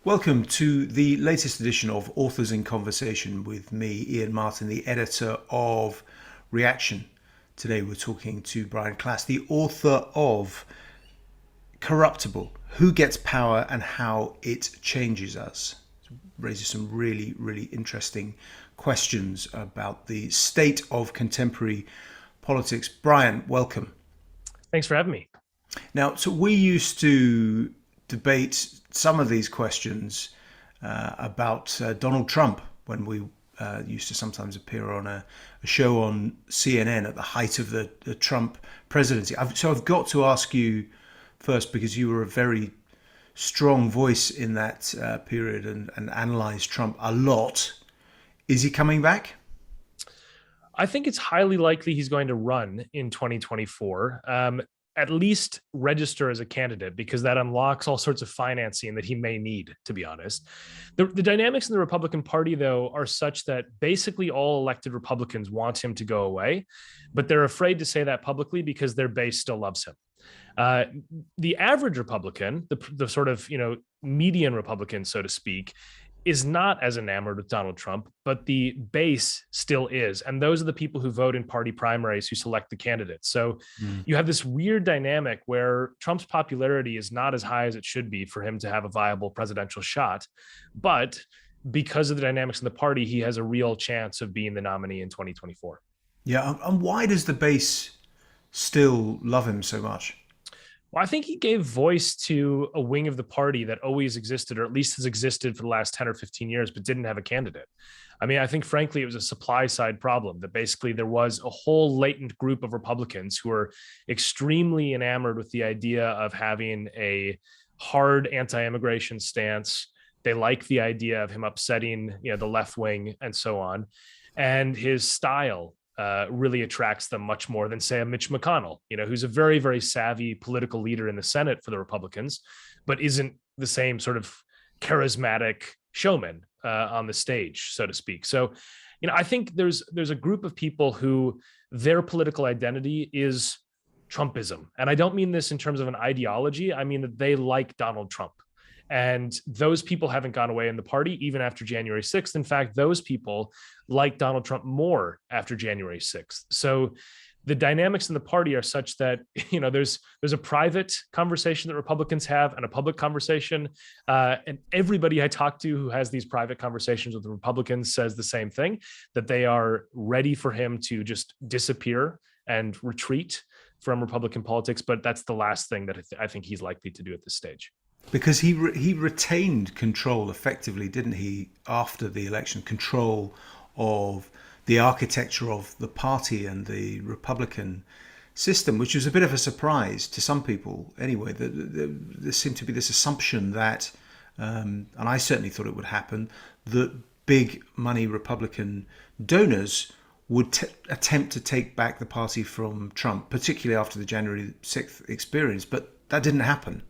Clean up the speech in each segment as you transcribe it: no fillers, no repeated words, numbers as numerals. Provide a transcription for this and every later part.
Welcome to the latest edition of Authors in Conversation with me, Iain Martin, the editor of Reaction. Today we're talking to Brian Klaas, the author of Corruptible, Who Gets Power and How It Changes Us. It raises some really, really interesting questions about the state of contemporary politics. Brian, welcome. Thanks for having me. Now, so we used to debate some of these questions about Donald Trump when we used to sometimes appear on a show on CNN at the height of the Trump presidency. So I've got to ask you first, because you were a very strong voice in that period and analysed Trump a lot. Is he coming back? I think it's highly likely he's going to run in 2024. At least register as a candidate, because that unlocks all sorts of financing that he may need, to be honest. The dynamics in the Republican Party, though, are such that basically all elected Republicans want him to go away, but they're afraid to say that publicly because their base still loves him. Uh, the average Republican, the sort of, median Republican, so to speak, is not as enamored with Donald Trump, but the base still is. And those are the people who vote in party primaries who select the candidates. So you have this weird dynamic where Trump's popularity is not as high as it should be for him to have a viable presidential shot. But because of the dynamics in the party, he has a real chance of being the nominee in 2024. Yeah, and why does the base still love him so much? Well, I think he gave voice to a wing of the party that always existed, or at least has existed for the last 10 or 15 years, but didn't have a candidate. I mean, I think, frankly, it was a supply side problem that basically there was a whole latent group of Republicans who were extremely enamored with the idea of having a hard anti-immigration stance. They like the idea of him upsetting, the left wing and so on. And his style really attracts them much more than, say, a Mitch McConnell, who's a very, very savvy political leader in the Senate for the Republicans, but isn't the same sort of charismatic showman on the stage, so to speak. So, I think there's a group of people who their political identity is Trumpism. And I don't mean this in terms of an ideology. I mean that they like Donald Trump. And those people haven't gone away in the party, even after January 6th. In fact, those people like Donald Trump more after January 6th. So the dynamics in the party are such that, there's a private conversation that Republicans have and a public conversation. And everybody I talk to who has these private conversations with the Republicans says the same thing, that they are ready for him to just disappear and retreat from Republican politics. But that's the last thing that I think he's likely to do at this stage. Because he retained control effectively, didn't he, after the election, control of the architecture of the party and the Republican system, which was a bit of a surprise to some people anyway. There seemed to be this assumption that, and I certainly thought it would happen, that big money Republican donors would attempt to take back the party from Trump, particularly after the January 6th experience. But that didn't happen.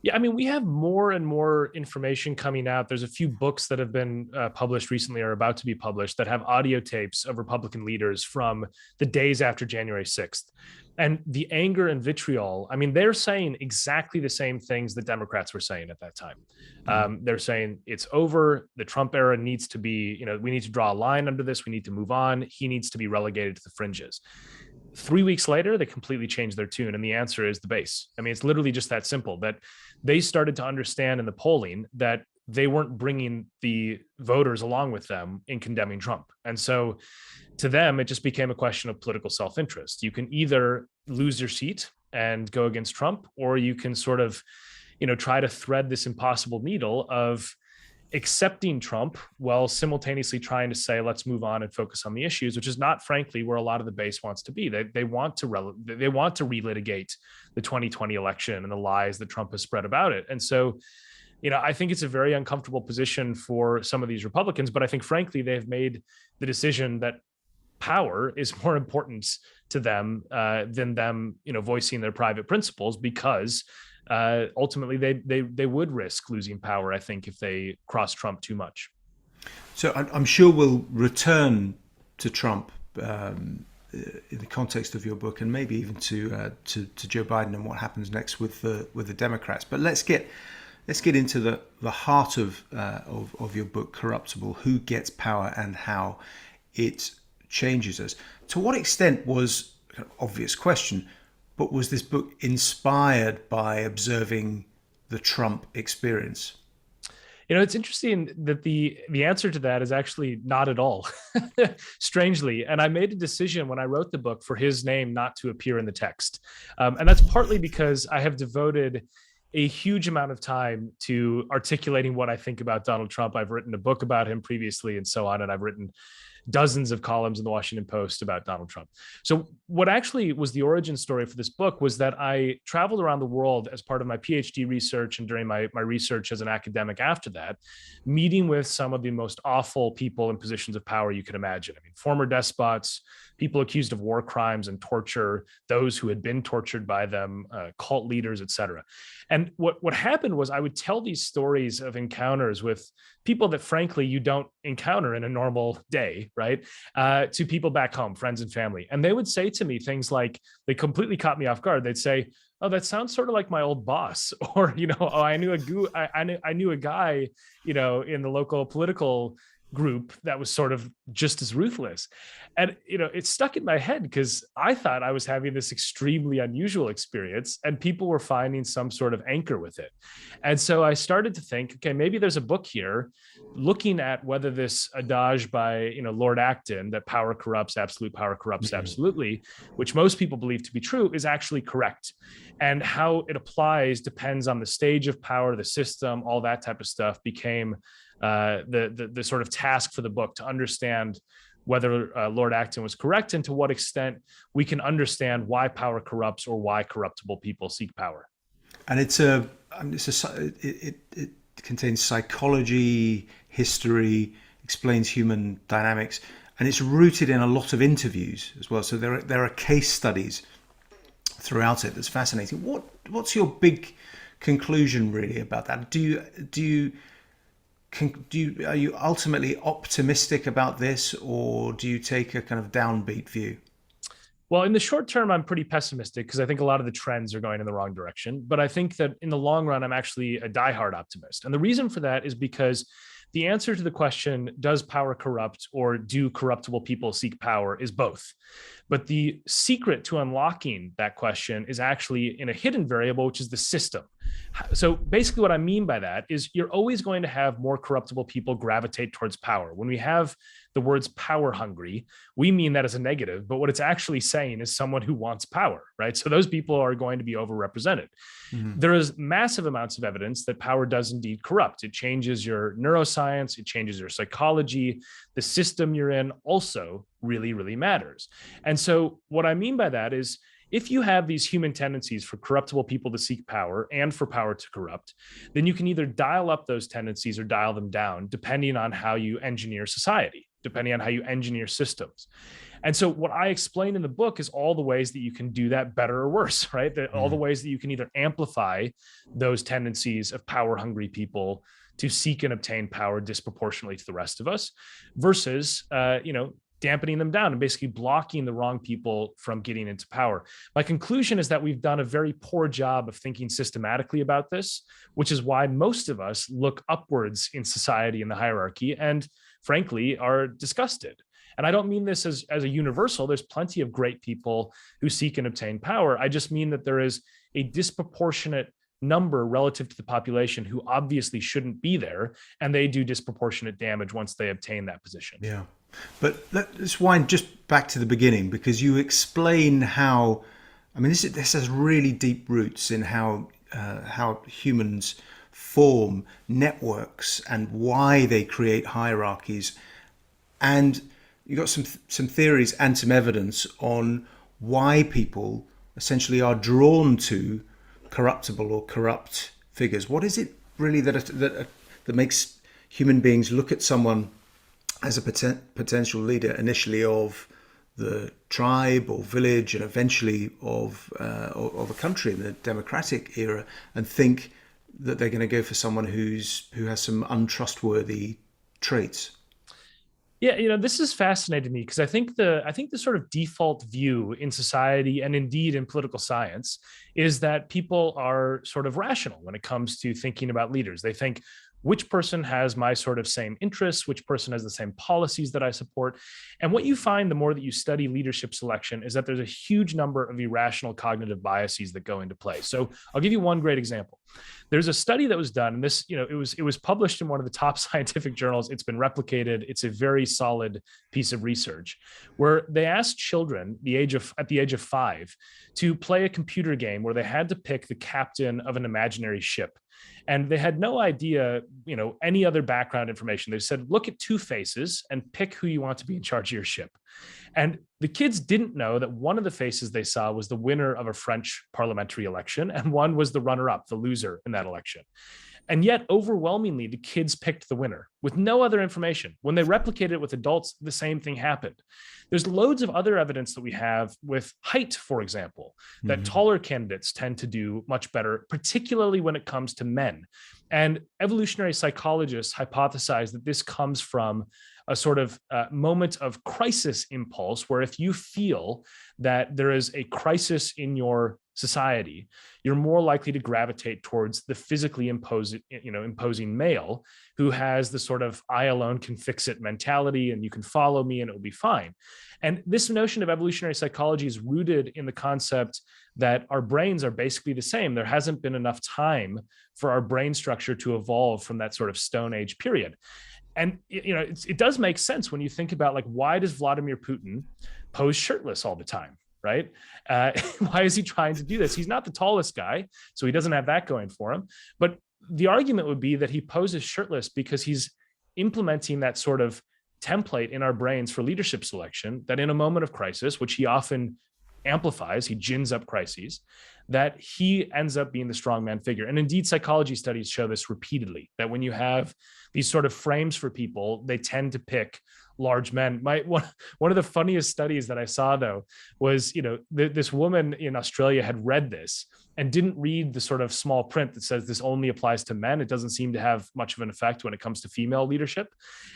Yeah, I mean, we have more and more information coming out. There's a few books that have been published recently or about to be published that have audio tapes of Republican leaders from the days after January 6th. And the anger and vitriol, I mean, they're saying exactly the same things that Democrats were saying at that time. They're saying it's over. The Trump era needs to be, we need to draw a line under this. We need to move on. He needs to be relegated to the fringes. 3 weeks later, they completely changed their tune. And the answer is the base. I mean, it's literally just that simple, that they started to understand in the polling that they weren't bringing the voters along with them in condemning Trump. And so to them, it just became a question of political self-interest. You can either lose your seat and go against Trump, or you can sort of, try to thread this impossible needle of accepting Trump while simultaneously trying to say, let's move on and focus on the issues, which is not, frankly, where a lot of the base wants to be. They want to relitigate the 2020 election and the lies that Trump has spread about it. And so, I think it's a very uncomfortable position for some of these Republicans, but I think, frankly, they've made the decision that power is more important to them than them, voicing their private principles, because ultimately they would risk losing power, I think, if they cross Trump too much. So I'm sure we'll return to Trump in the context of your book, and maybe even to Joe Biden and what happens next with the Democrats. But let's get let's get into the heart of your book, Corruptible. Who gets power and how it changes us. To what extent was an obvious question, but was this book inspired by observing the Trump experience? It's interesting that the answer to that is actually not at all, strangely. And I made a decision when I wrote the book for his name not to appear in the text. And that's partly because I have devoted a huge amount of time to articulating what I think about Donald Trump. I've written a book about him previously and so on, and I've written dozens of columns in the Washington Post about Donald Trump. So what actually was the origin story for this book was that I traveled around the world as part of my PhD research and during my research as an academic after that, meeting with some of the most awful people in positions of power you can imagine. I mean, former despots, people accused of war crimes and torture, those who had been tortured by them, cult leaders, etc. And what happened was I would tell these stories of encounters with people that frankly you don't encounter in a normal day, right? To people back home, friends and family. And they would say to me things like, they completely caught me off guard. They'd say, "Oh, that sounds sort of like my old boss," or, "Oh, I knew a guy, in the local political group that was sort of just as ruthless." And it stuck in my head because I thought I was having this extremely unusual experience and people were finding some sort of anchor with it. And so I started to think, okay, maybe there's a book here looking at whether this adage by Lord Acton, that power corrupts, absolute power corrupts absolutely, which most people believe to be true, is actually correct. And how it applies depends on the stage of power, the system, all that type of stuff became the sort of task for the book, to understand whether Lord Acton was correct and to what extent we can understand why power corrupts or why corruptible people seek power. And it contains psychology, history, explains human dynamics, and it's rooted in a lot of interviews as well. So there are case studies throughout it. That's fascinating. What's your big conclusion really about that? Are you ultimately optimistic about this, or do you take a kind of downbeat view? Well, in the short term, I'm pretty pessimistic because I think a lot of the trends are going in the wrong direction. But I think that in the long run, I'm actually a diehard optimist. And the reason for that is because the answer to the question, does power corrupt or do corruptible people seek power, is both. But the secret to unlocking that question is actually in a hidden variable, which is the system. So basically what I mean by that is you're always going to have more corruptible people gravitate towards power. When we have the words power hungry, we mean that as a negative, but what it's actually saying is someone who wants power, right? So those people are going to be overrepresented. Mm-hmm. There is massive amounts of evidence that power does indeed corrupt. It changes your neuroscience, it changes your psychology. The system you're in also really, really matters. And so what I mean by that is, if you have these human tendencies for corruptible people to seek power and for power to corrupt, then you can either dial up those tendencies or dial them down, depending on how you engineer society, depending on how you engineer systems. And so what I explain in the book is all the ways that you can do that better or worse, right? All the ways that you can either amplify those tendencies of power-hungry people to seek and obtain power disproportionately to the rest of us versus, dampening them down and basically blocking the wrong people from getting into power. My conclusion is that we've done a very poor job of thinking systematically about this, which is why most of us look upwards in society in the hierarchy and frankly are disgusted. And I don't mean this as a universal. There's plenty of great people who seek and obtain power. I just mean that there is a disproportionate number relative to the population who obviously shouldn't be there, and they do disproportionate damage once they obtain that position. Yeah. But let's wind just back to the beginning, because you explain how, this has really deep roots in how humans form networks and why they create hierarchies. And you got some theories and some evidence on why people essentially are drawn to corruptible or corrupt figures. What is it really that makes human beings look at someone as a potential leader, initially of the tribe or village, and eventually of a country in the democratic era, and think that they're going to go for someone who has some untrustworthy traits? Yeah, this is fascinating to me because I think the sort of default view in society and indeed in political science is that people are sort of rational when it comes to thinking about leaders. They think, which person has my sort of same interests, which person has the same policies that I support. And what you find the more that you study leadership selection is that there's a huge number of irrational cognitive biases that go into play. So I'll give you one great example. There's a study that was done, and this, it was published in one of the top scientific journals. It's been replicated. It's a very solid piece of research where they asked children at the age of 5 to play a computer game where they had to pick the captain of an imaginary ship. And they had no idea, any other background information. They said, look at 2 faces and pick who you want to be in charge of your ship. And the kids didn't know that one of the faces they saw was the winner of a French parliamentary election, and one was the runner-up, the loser in that election. And yet, overwhelmingly, the kids picked the winner with no other information. When they replicated it with adults, the same thing happened. There's loads of other evidence that we have with height, for example, that taller candidates tend to do much better, particularly when it comes to men. And evolutionary psychologists hypothesize that this comes from a sort of moment of crisis impulse, where if you feel that there is a crisis in your society, you're more likely to gravitate towards the physically imposing male who has the sort of I alone can fix it mentality, and you can follow me and it will be fine. And this notion of evolutionary psychology is rooted in the concept that our brains are basically the same. There hasn't been enough time for our brain structure to evolve from that sort of Stone Age period. And it does make sense when you think about, like, why does Vladimir Putin pose shirtless all the time, right? Why is he trying to do this? He's not the tallest guy, so he doesn't have that going for him. But the argument would be that he poses shirtless because he's implementing that sort of template in our brains for leadership selection, that in a moment of crisis, which he often amplifies, he gins up crises, that he ends up being the strongman figure. And indeed, psychology studies show this repeatedly, that when you have these sort of frames for people, they tend to pick large men. One of the funniest studies that I saw, though, was, this woman in Australia had read this and didn't read the sort of small print that says this only applies to men. It doesn't seem to have much of an effect when it comes to female leadership.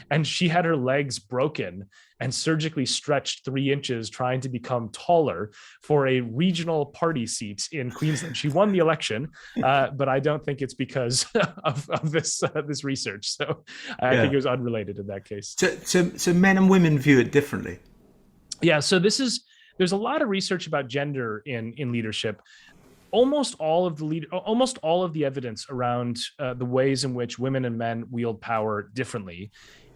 And she had her legs broken and surgically stretched 3 inches trying to become taller for a regional party seat in Queensland. She won the election, but I don't think it's because of this research. So I think it was unrelated in that case. So men and women view it differently. Yeah. So there's a lot of research about gender in leadership. Almost all of the evidence around the ways in which women and men wield power differently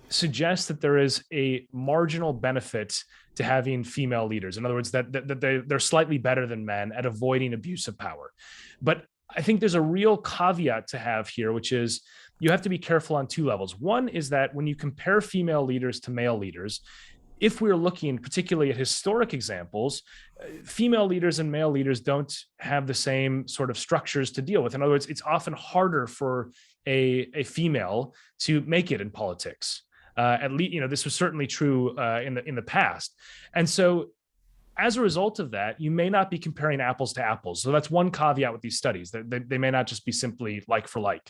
suggests that there is a marginal benefit to having female leaders. In other words, that they're slightly better than men at avoiding abuse of power. But I think there's a real caveat to have here, which is you have to be careful on 2 levels. One is that when you compare female leaders to male leaders, if we're looking particularly at historic examples, female leaders and male leaders don't have the same sort of structures to deal with. In other words, it's often harder for a female to make it in politics. At least, this was certainly true in the past. And so as a result of that, you may not be comparing apples to apples. So that's one caveat with these studies. They may not just be simply like for like.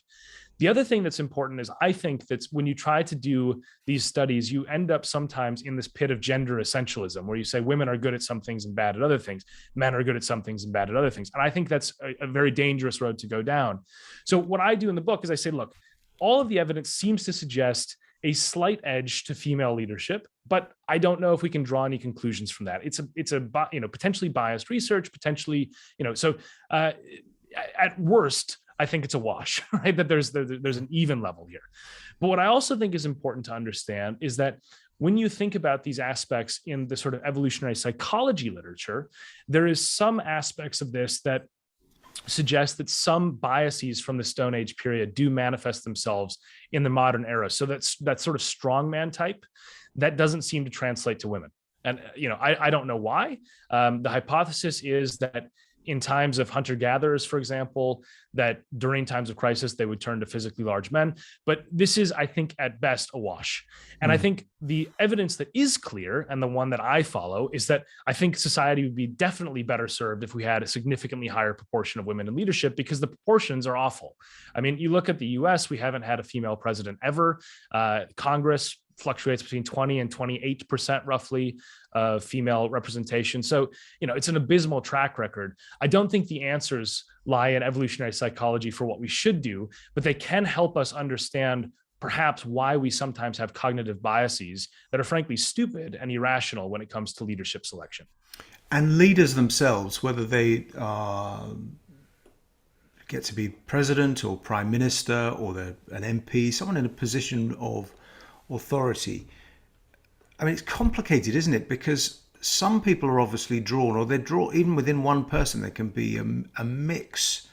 The other thing that's important is I think that when you try to do these studies, you end up sometimes in this pit of gender essentialism, where you say women are good at some things and bad at other things. Men are good at some things and bad at other things. And I think that's a very dangerous road to go down. So what I do in the book is I say, look, all of the evidence seems to suggest a slight edge to female leadership, but I don't know if we can draw any conclusions from that. It's a potentially biased research, potentially, so at worst, I think it's a wash, right? That there's an even level here. But what I also think is important to understand is that when you think about these aspects in the sort of evolutionary psychology literature, there is some aspects of this that suggest that some biases from the Stone Age period do manifest themselves in the modern era. So that's that sort of strongman type that doesn't seem to translate to women. And, I don't know why. The hypothesis is that in times of hunter-gatherers, for example, that during times of crisis, they would turn to physically large men. But this is, I think, at best a wash. And I think the evidence that is clear, and the one that I follow, is that I think society would be definitely better served if we had a significantly higher proportion of women in leadership, because the proportions are awful. I mean, you look at the US, we haven't had a female president ever. Congress, fluctuates between 20 and 28% roughly female representation. So, it's an abysmal track record. I don't think the answers lie in evolutionary psychology for what we should do, but they can help us understand perhaps why we sometimes have cognitive biases that are frankly stupid and irrational when it comes to leadership selection. And leaders themselves, whether they get to be president or prime minister or they're an MP, someone in a position of authority. I mean, it's complicated, isn't it? Because some people are obviously drawn, or they're drawn even within one person. There can be a mix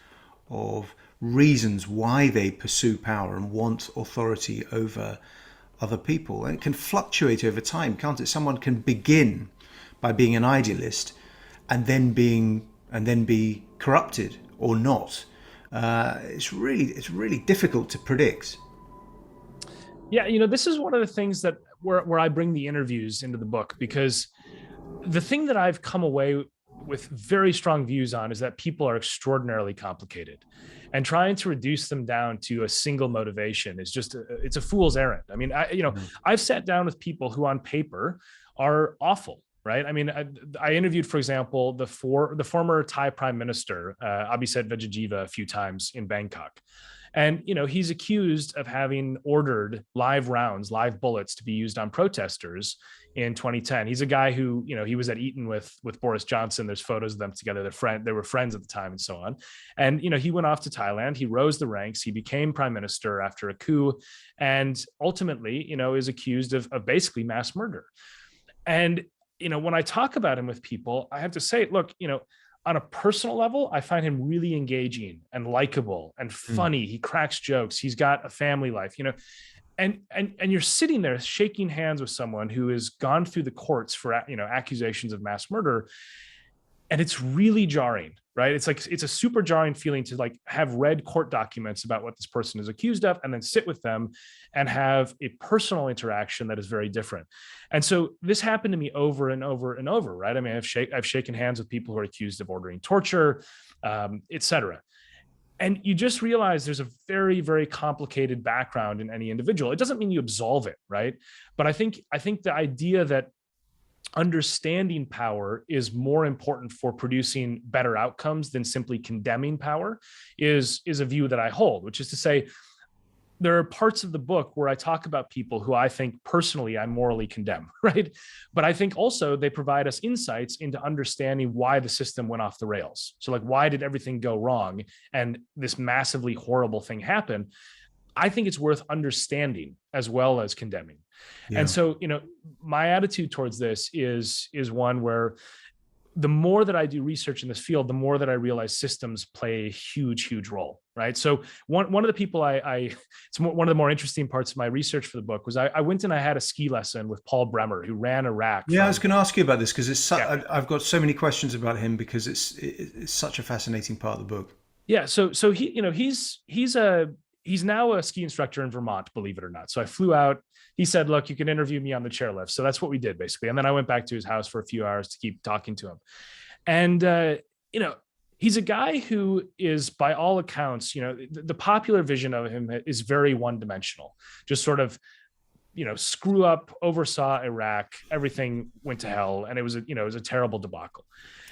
of reasons why they pursue power and want authority over other people. And it can fluctuate over time, can't it? Someone can begin by being an idealist and then be corrupted or not. It's really difficult to predict. Yeah, this is one of the things that where I bring the interviews into the book, because the thing that I've come away with very strong views on is that people are extraordinarily complicated, and trying to reduce them down to a single motivation is it's a fool's errand. I mean, I've sat down with people who on paper are awful. Right. I mean, I interviewed, for example, the former Thai prime minister, Abhisit Vejjajiva, a few times in Bangkok. And, he's accused of having ordered live bullets to be used on protesters in 2010. He's a guy who, he was at Eton with Boris Johnson. There's photos of them together. They were friends at the time and so on. And, he went off to Thailand. He rose the ranks. He became prime minister after a coup, and ultimately, is accused of basically mass murder. And when I talk about him with people, I have to say, look, on a personal level, I find him really engaging and likable and funny. He cracks jokes. He's got a family life, and you're sitting there shaking hands with someone who has gone through the courts for, accusations of mass murder. And it's really jarring, right? It's a super jarring feeling to have read court documents about what this person is accused of, and then sit with them and have a personal interaction that is very different. And so this happened to me over and over and over, right? I mean, I've shaken hands with people who are accused of ordering torture, et cetera. And you just realize there's a very, very complicated background in any individual. It doesn't mean you absolve it, right? But I think the idea that understanding power is more important for producing better outcomes than simply condemning power is a view that I hold, which is to say, there are parts of the book where I talk about people who I think personally I morally condemn, right? But I think also they provide us insights into understanding why the system went off the rails. So why did everything go wrong and this massively horrible thing happen? I think it's worth understanding as well as condemning. Yeah. And so, my attitude towards this is one where the more that I do research in this field, the more that I realize systems play a huge, huge role, right? So one of the people one of the more interesting parts of my research for the book was I went and I had a ski lesson with Paul Bremer, who ran Iraq. Yeah, I was going to ask you about this because I've got so many questions about him because it's such a fascinating part of the book. Yeah, so he, he's now a ski instructor in Vermont, believe it or not. So I flew out. He said, look, you can interview me on the chairlift. So that's what we did, basically. And then I went back to his house for a few hours to keep talking to him. And, he's a guy who is, by all accounts, the popular vision of him is very one-dimensional. Just sort of, screw up, oversaw Iraq, everything went to hell. And it was a terrible debacle.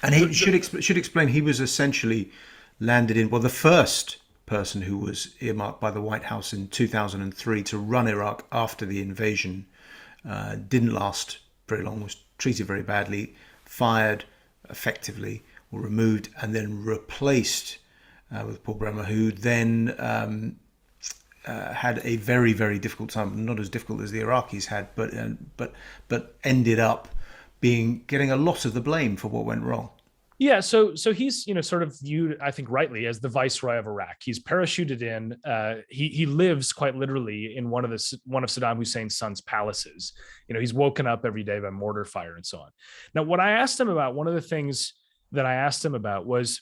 And he should explain, he was essentially landed in, the first person who was earmarked by the White House in 2003 to run Iraq after the invasion. Didn't last very long, was treated very badly, fired effectively, or removed, and then replaced with Paul Bremer, who then had a very, very difficult time, not as difficult as the Iraqis had, but ended up getting a lot of the blame for what went wrong. Yeah, so he's sort of viewed, I think rightly, as the Viceroy of Iraq. He's parachuted in. He lives quite literally in one of Saddam Hussein's son's palaces. He's woken up every day by mortar fire and so on. Now, what I asked him about, one of the things that I asked him about was,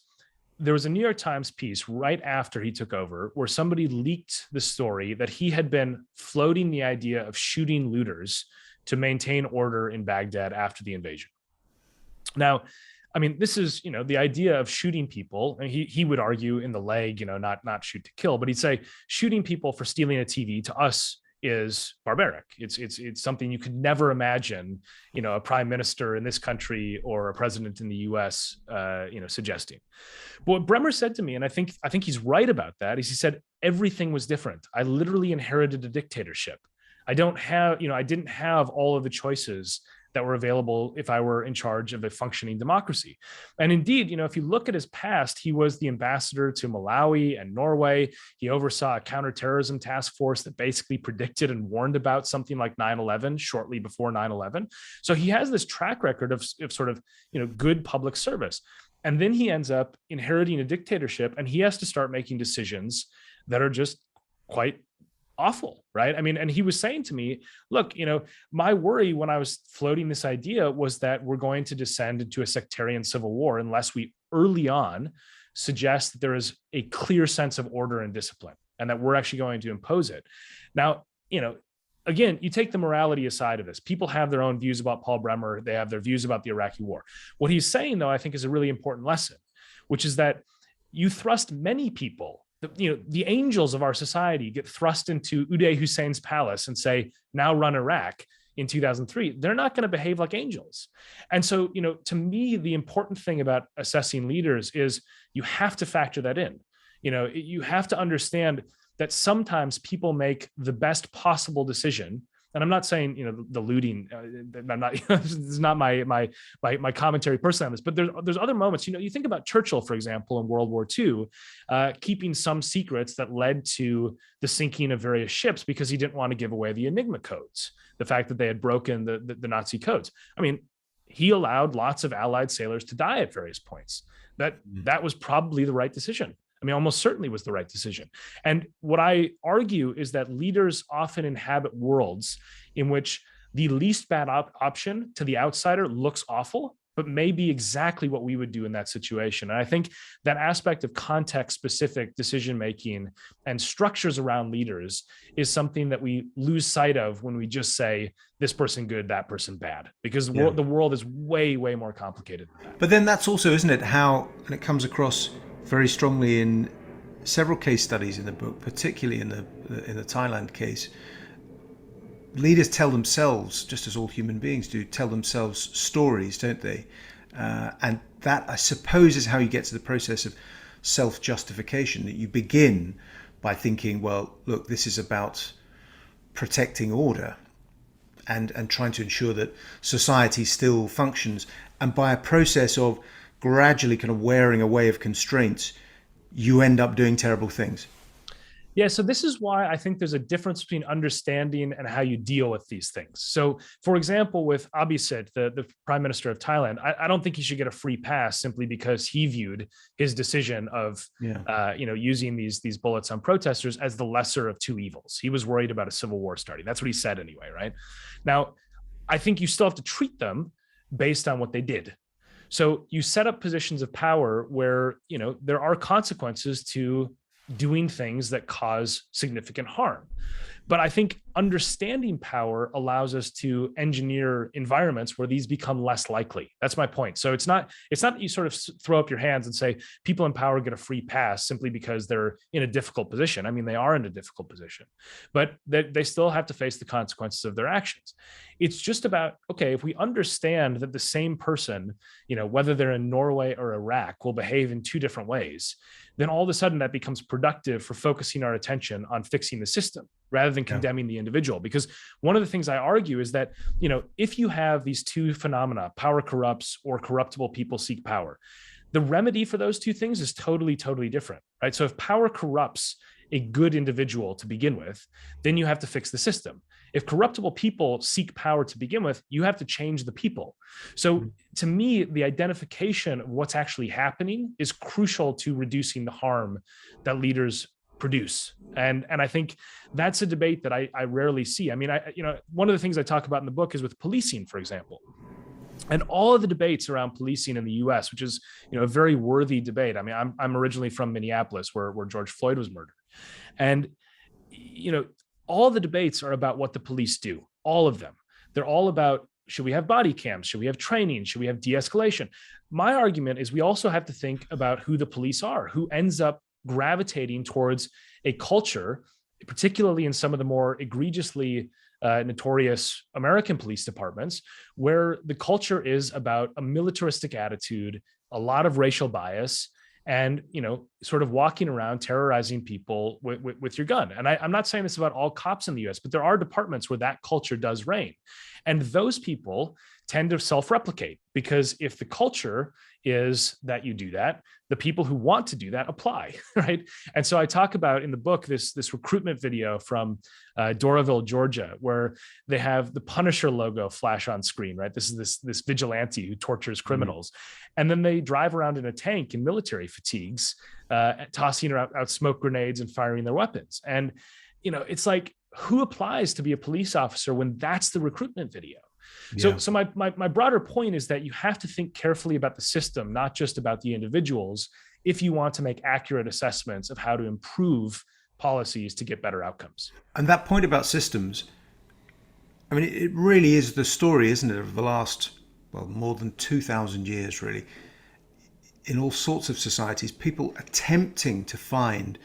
there was a New York Times piece right after he took over where somebody leaked the story that he had been floating the idea of shooting looters to maintain order in Baghdad after the invasion. Now, I mean, this is, the idea of shooting people. And he would argue in the leg, not shoot to kill, but he'd say shooting people for stealing a TV to us is barbaric. It's something you could never imagine, a prime minister in this country or a president in the US, suggesting. But what Bremer said to me, and I think he's right about that, is he said everything was different. I literally inherited a dictatorship. I didn't have all of the choices that were available if I were in charge of a functioning democracy. And indeed, if you look at his past, he was the ambassador to Malawi and Norway. He oversaw a counterterrorism task force that basically predicted and warned about something like 9/11 shortly before 9/11. So he has this track record of sort of, good public service. And then he ends up inheriting a dictatorship, and he has to start making decisions that are just quite awful, right? I mean, and he was saying to me, look, my worry when I was floating this idea was that we're going to descend into a sectarian civil war unless we early on suggest that there is a clear sense of order and discipline, and that we're actually going to impose it. Now, again, you take the morality aside of this. People have their own views about Paul Bremer. They have their views about the Iraqi war. What he's saying, though, I think is a really important lesson, which is that you thrust many people, the angels of our society, get thrust into Uday Hussein's palace and say, now run Iraq in 2003. They're not going to behave like angels. And so, to me, the important thing about assessing leaders is you have to factor that in. You have to understand that sometimes people make the best possible decision. And I'm not saying, the looting, I'm not, this is not my commentary personally on this, but there's other moments, you think about Churchill, for example, in World War II, keeping some secrets that led to the sinking of various ships because he didn't want to give away the Enigma codes, the fact that they had broken the Nazi codes. I mean, he allowed lots of Allied sailors to die at various points. That was probably the right decision. I mean, almost certainly was the right decision. And what I argue is that leaders often inhabit worlds in which the least bad option to the outsider looks awful, but may be exactly what we would do in that situation. And I think that aspect of context-specific decision-making and structures around leaders is something that we lose sight of when we just say, this person good, that person bad, because the world is way, way more complicated than that. But then that's also, isn't it, how, and it comes across very strongly in several case studies in the book, particularly in the Thailand case. Leaders tell themselves, just as all human beings do, tell themselves stories, don't they? And that, I suppose, is how you get to the process of self-justification, that you begin by thinking, well, look, this is about protecting order and trying to ensure that society still functions. And by a process of gradually kind of wearing away of constraints, you end up doing terrible things. Yeah, so this is why I think there's a difference between understanding and how you deal with these things. So, for example, with Abhisit, the prime minister of Thailand, I don't think he should get a free pass simply because he viewed his decision of, using these bullets on protesters as the lesser of two evils. He was worried about a civil war starting. That's what he said anyway, right? Now, I think you still have to treat them based on what they did. So you set up positions of power where, there are consequences to doing things that cause significant harm. But I think understanding power allows us to engineer environments where these become less likely. That's my point. So it's not that you sort of throw up your hands and say people in power get a free pass simply because they're in a difficult position. I mean, they are in a difficult position, but they still have to face the consequences of their actions. It's just about, okay, if we understand that the same person, whether they're in Norway or Iraq, will behave in two different ways, then all of a sudden that becomes productive for focusing our attention on fixing the system rather than condemning the individual. Because one of the things I argue is that, if you have these two phenomena, power corrupts or corruptible people seek power, the remedy for those two things is totally, totally different, right? So if power corrupts a good individual to begin with, then you have to fix the system. If corruptible people seek power to begin with, you have to change the people. So to me, the identification of what's actually happening is crucial to reducing the harm that leaders produce. And I think that's a debate that I rarely see. I mean, one of the things I talk about in the book is with policing, for example. And all of the debates around policing in the US, which is, a very worthy debate. I mean, I'm originally from Minneapolis where George Floyd was murdered. And, all the debates are about what the police do, all of them. They're all about, should we have body cams? Should we have training? Should we have de-escalation? My argument is we also have to think about who the police are, who ends up gravitating towards a culture particularly in some of the more egregiously notorious American police departments, where the culture is about a militaristic attitude, a lot of racial bias, and sort of walking around terrorizing people with your gun. And I'm not saying this about all cops in the US, but there are departments where that culture does reign. And those people tend to self-replicate, because if the culture is that you do that, the people who want to do that apply, right? And so I talk about in the book this recruitment video from Doraville, Georgia, where they have the Punisher logo flash on screen, right? This is this vigilante who tortures criminals. And then they drive around in a tank in military fatigues, tossing out smoke grenades and firing their weapons. And, it's like, who applies to be a police officer when that's the recruitment video? Yeah. So my broader point is that you have to think carefully about the system, not just about the individuals, if you want to make accurate assessments of how to improve policies to get better outcomes. And that point about systems, I mean, it really is the story, isn't it, of the last, more than 2,000 years, really, in all sorts of societies, people attempting to find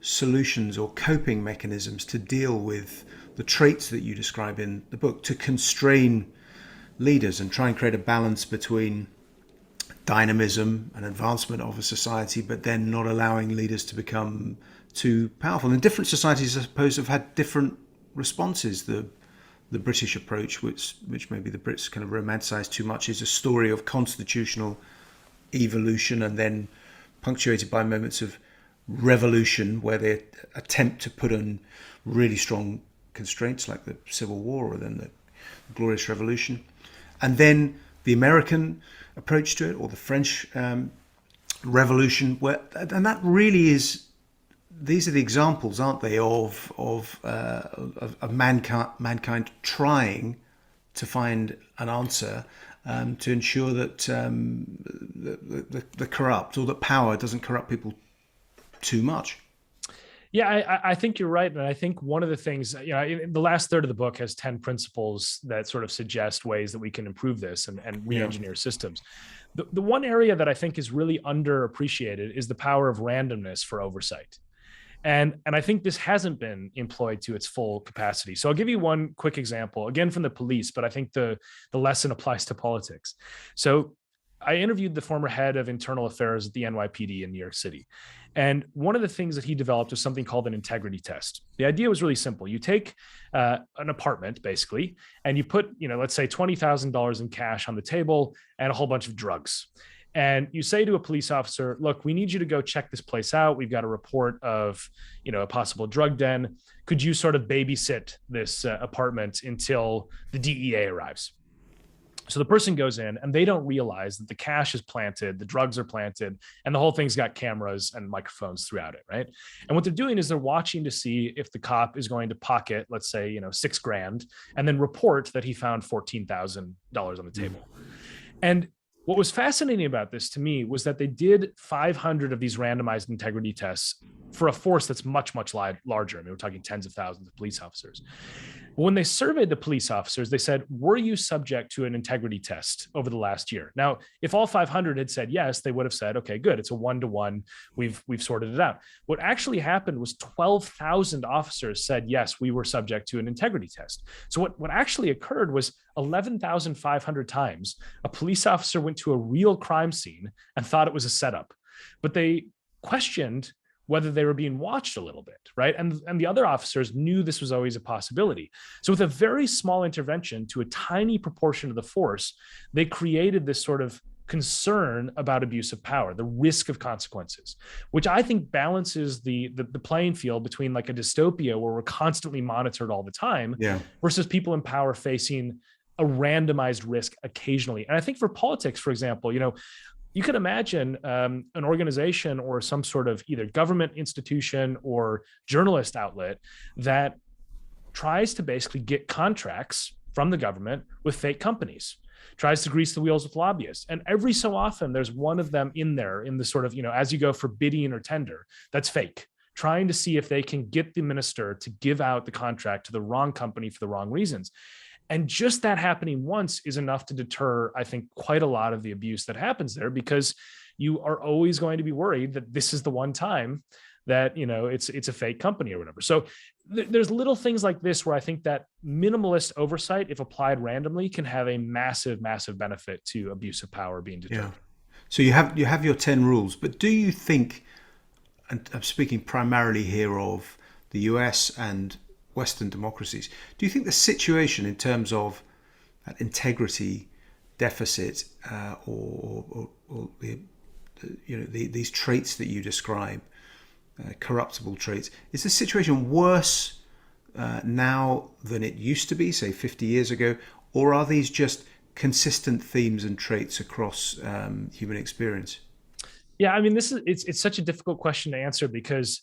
solutions or coping mechanisms to deal with the traits that you describe in the book, to constrain leaders and try and create a balance between dynamism and advancement of a society, but then not allowing leaders to become too powerful. And different societies, I suppose, have had different responses. The British approach, which maybe the Brits kind of romanticize too much, is a story of constitutional evolution and then punctuated by moments of revolution where they attempt to put on really strong constraints like the Civil War or then the Glorious Revolution. And then the American approach to it, or the French Revolution, and that really is, these are the examples, aren't they, of mankind trying to find an answer to ensure that the corrupt, or that power doesn't corrupt people too much. Yeah, I think you're right. And I think one of the things, the last third of the book has 10 principles that sort of suggest ways that we can improve this and re-engineer systems. The one area that I think is really underappreciated is the power of randomness for oversight. And I think this hasn't been employed to its full capacity. So I'll give you one quick example, again, from the police, but I think the lesson applies to politics. So I interviewed the former head of internal affairs at the NYPD in New York City. And one of the things that he developed was something called an integrity test. The idea was really simple. You take an apartment, basically, and you put, let's say $20,000 in cash on the table and a whole bunch of drugs. And you say to a police officer, look, we need you to go check this place out. We've got a report of, a possible drug den. Could you sort of babysit this apartment until the DEA arrives? So the person goes in and they don't realize that the cash is planted, the drugs are planted, and the whole thing's got cameras and microphones throughout it, right? And what they're doing is they're watching to see if the cop is going to pocket, let's say, $6,000, and then report that he found $14,000 on the table. And what was fascinating about this to me was that they did 500 of these randomized integrity tests for a force that's much, much larger. I mean, we're talking tens of thousands of police officers. When they surveyed the police officers, they said, were you subject to an integrity test over the last year? Now, if all 500 had said yes, they would have said, okay, good. It's a 1-to-1. We've sorted it out. What actually happened was 12,000 officers said, yes, we were subject to an integrity test. So what actually occurred was 11,500 times a police officer went to a real crime scene and thought it was a setup, but they questioned whether they were being watched a little bit, right? And the other officers knew this was always a possibility. So with a very small intervention to a tiny proportion of the force, they created this sort of concern about abuse of power, the risk of consequences, which I think balances the playing field between like a dystopia where we're constantly monitored all the time versus people in power facing a randomized risk occasionally. And I think for politics, for example, you could imagine an organization or some sort of either government institution or journalist outlet that tries to basically get contracts from the government with fake companies, tries to grease the wheels with lobbyists. And every so often, there's one of them in there in the sort of, as you go for bidding or tender, that's fake, trying to see if they can get the minister to give out the contract to the wrong company for the wrong reasons. And just that happening once is enough to deter, I think, quite a lot of the abuse that happens there, because you are always going to be worried that this is the one time that, it's a fake company or whatever. So there's little things like this where I think that minimalist oversight, if applied randomly, can have a massive, massive benefit to abuse of power being deterred. Yeah. So you have your 10 rules, but do you think, and I'm speaking primarily here of the US and Western democracies, do you think the situation in terms of that integrity deficit, or these traits that you describe, corruptible traits, is the situation worse now than it used to be, say 50 years ago, or are these just consistent themes and traits across human experience? Yeah, I mean, it's such a difficult question to answer, because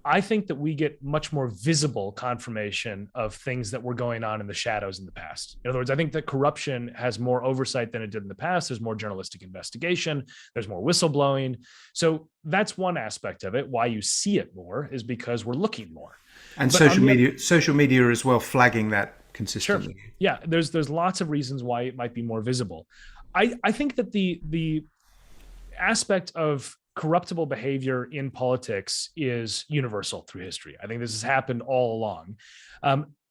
I think that we get much more visible confirmation of things that were going on in the shadows in the past. In other words, I think that corruption has more oversight than it did in the past. There's more journalistic investigation. There's more whistleblowing. So that's one aspect of it. Why you see it more is because we're looking more. And But social media as well, flagging that consistently. Sure. Yeah, there's lots of reasons why it might be more visible. I think that the aspect of corruptible behavior in politics is universal through history. I think this has happened all along.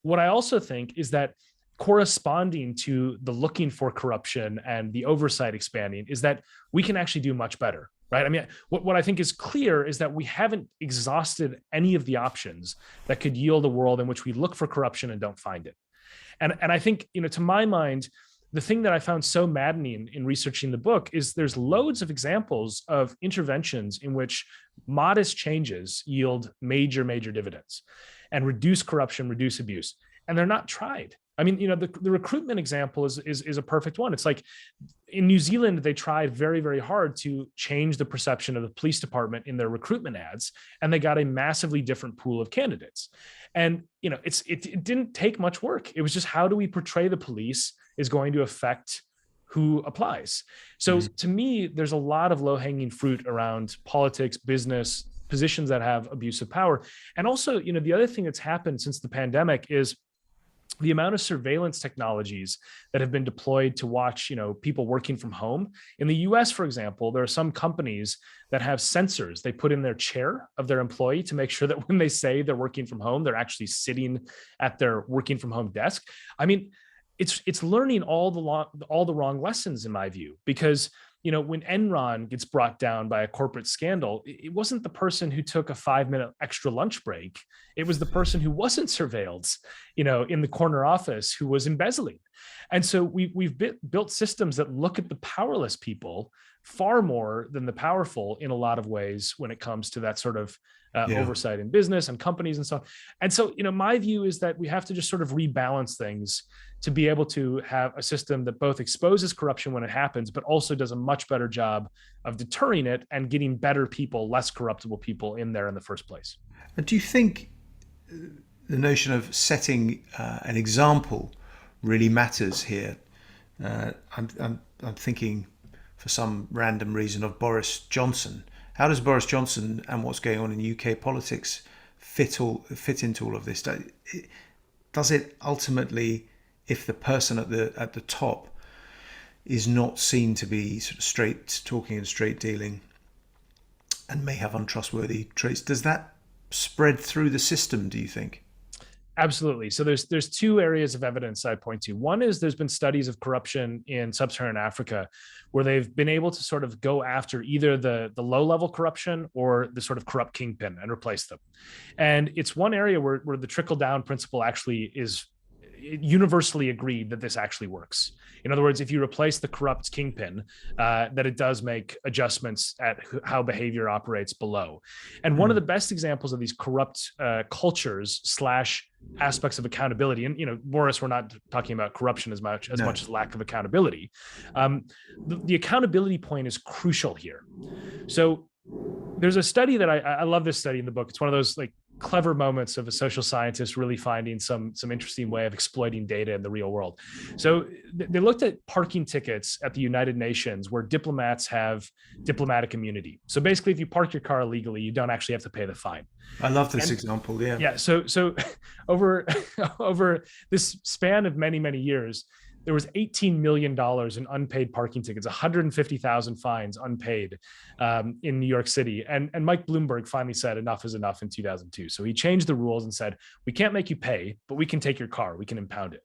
What I also think is that corresponding to the looking for corruption and the oversight expanding is that we can actually do much better, right? I mean, what I think is clear is that we haven't exhausted any of the options that could yield a world in which we look for corruption and don't find it. And I think, to my mind, the thing that I found so maddening in researching the book is there's loads of examples of interventions in which modest changes yield major, major dividends and reduce corruption, reduce abuse, and they're not tried. I mean, the recruitment example is a perfect one. It's like in New Zealand, they tried very, very hard to change the perception of the police department in their recruitment ads, and they got a massively different pool of candidates. And, it didn't take much work. It was just, how do we portray the police is going to affect who applies. So to me, there's a lot of low-hanging fruit around politics, business, positions that have abuse of power. And also, the other thing that's happened since the pandemic is the amount of surveillance technologies that have been deployed to watch, people working from home. In the US, for example, there are some companies that have sensors they put in their chair of their employee to make sure that when they say they're working from home, they're actually sitting at their working from home desk. I mean, it's learning all the wrong lessons, in my view, because when Enron gets brought down by a corporate scandal, it wasn't the person who took a 5-minute extra lunch break. It was the person who wasn't surveilled, in the corner office, who was embezzling. And so we've built systems that look at the powerless people far more than the powerful in a lot of ways when it comes to that sort of oversight in business and companies and so on. And so, my view is that we have to just sort of rebalance things to be able to have a system that both exposes corruption when it happens, but also does a much better job of deterring it and getting better people, less corruptible people in there in the first place. Do you think the notion of setting an example really matters here? I'm thinking, for some random reason, of Boris Johnson. How does Boris Johnson and what's going on in UK politics fit into all of this? Does it ultimately, if the person at the top is not seen to be sort of straight talking and straight dealing and may have untrustworthy traits, does that spread through the system, do you think? Absolutely. So there's two areas of evidence I point to. One is there's been studies of corruption in sub-Saharan Africa where they've been able to sort of go after either the low-level corruption or the sort of corrupt kingpin and replace them. And it's one area where the trickle-down principle actually is universally agreed that this actually works. In other words, if you replace the corrupt kingpin, that it does make adjustments at how behavior operates below. And one of the best examples of these corrupt cultures / aspects of accountability, and Boris, we're not talking about corruption as much as lack of accountability. The accountability point is crucial here. So there's a study that I love this study in the book. It's one of those like clever moments of a social scientist really finding some interesting way of exploiting data in the real world. So they looked at parking tickets at the United Nations where diplomats have diplomatic immunity. So basically, if you park your car illegally, you don't actually have to pay the fine. I love this example. Yeah. Yeah. So over this span of many, many years, there was $18 million in unpaid parking tickets, 150,000 fines unpaid in New York City. And Mike Bloomberg finally said enough is enough in 2002. So he changed the rules and said, we can't make you pay, but we can take your car, we can impound it.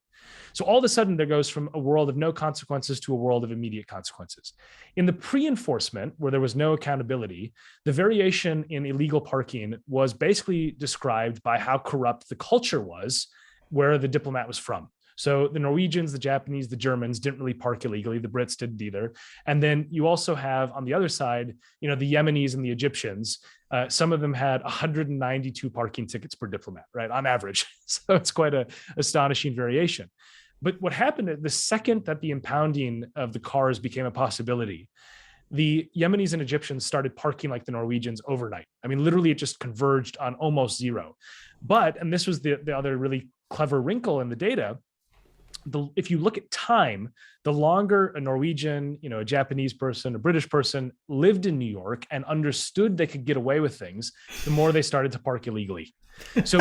So all of a sudden, there goes from a world of no consequences to a world of immediate consequences. In the pre-enforcement, where there was no accountability, the variation in illegal parking was basically described by how corrupt the culture was where the diplomat was from. So the Norwegians, the Japanese, the Germans didn't really park illegally. The Brits didn't either. And then you also have on the other side, the Yemenis and the Egyptians. Some of them had 192 parking tickets per diplomat, right, on average. So it's quite an astonishing variation. But what happened the second that the impounding of the cars became a possibility, the Yemenis and Egyptians started parking like the Norwegians overnight. I mean, literally, it just converged on almost zero. But, and this was the other really clever wrinkle in the data, if you look at time, the longer a Norwegian, a Japanese person, a British person lived in New York and understood they could get away with things, the more they started to park illegally. So,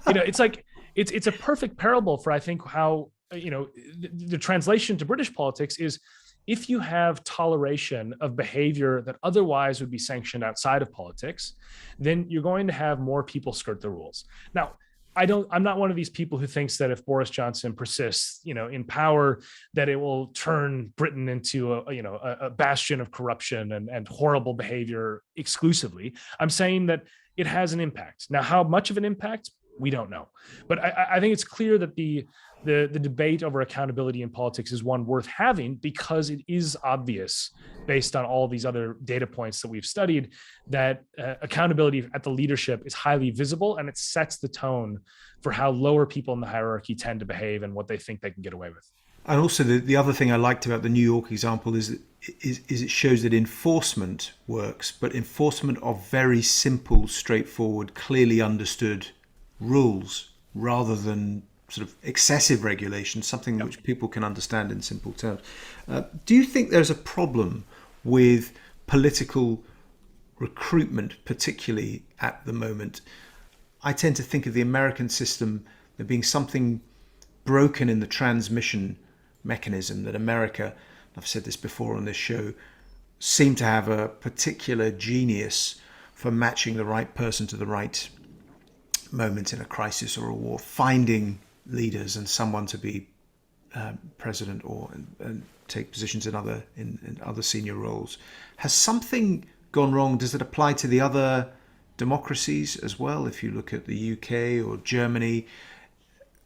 it's like, it's a perfect parable for, I think, how, the translation to British politics is, if you have toleration of behavior that otherwise would be sanctioned outside of politics, then you're going to have more people skirt the rules. Now, I'm not one of these people who thinks that if Boris Johnson persists, in power, that it will turn Britain into a bastion of corruption and horrible behavior exclusively. I'm saying that it has an impact. Now, how much of an impact? We don't know. But I think it's clear that the debate over accountability in politics is one worth having, because it is obvious, based on all these other data points that we've studied, that accountability at the leadership is highly visible, and it sets the tone for how lower people in the hierarchy tend to behave and what they think they can get away with. And also the other thing I liked about the New York example is it shows that enforcement works, but enforcement of very simple, straightforward, clearly understood rules, rather than sort of excessive regulation, something which people can understand in simple terms. Do you think there's a problem with political recruitment, particularly at the moment? I tend to think of the American system there being something broken in the transmission mechanism, that America, I've said this before on this show, seem to have a particular genius for matching the right person to the right moment in a crisis or a war, finding leaders and someone to be president and take positions in other senior roles. Has something gone wrong? Does it apply to the other democracies as well? If you look at the UK or Germany,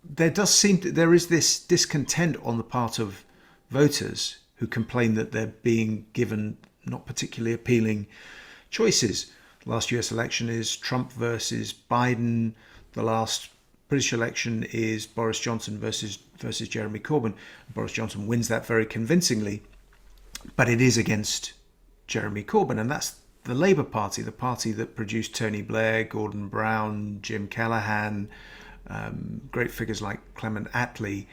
there is this discontent on the part of voters who complain that they're being given not particularly appealing choices. Last US election is Trump versus Biden. The last British election is Boris Johnson versus Jeremy Corbyn. Boris Johnson wins that very convincingly, but it is against Jeremy Corbyn, and that's the Labour Party, the party that produced Tony Blair, Gordon Brown, Jim Callaghan, great figures like Clement Attlee,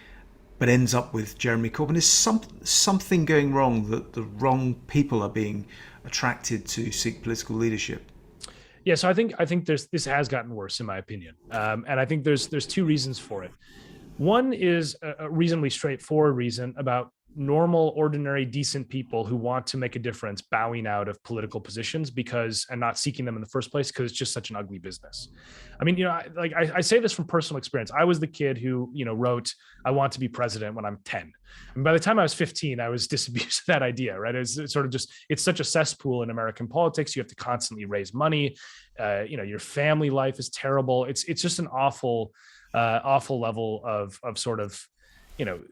but ends up with Jeremy Corbyn. Is something going wrong, that the wrong people are being attracted to seek political leadership? Yeah, so I think this has gotten worse, in my opinion, and I think there's two reasons for it. One is a reasonably straightforward reason about normal, ordinary, decent people who want to make a difference bowing out of political positions and not seeking them in the first place, because it's just such an ugly business. I mean, I say this from personal experience. I was the kid who, wrote, "I want to be president" when I'm 10. And by the time I was 15, I was disabused of that idea, right? It's sort of just, it's such a cesspool in American politics. You have to constantly raise money. Your family life is terrible. It's just an awful level of sort of,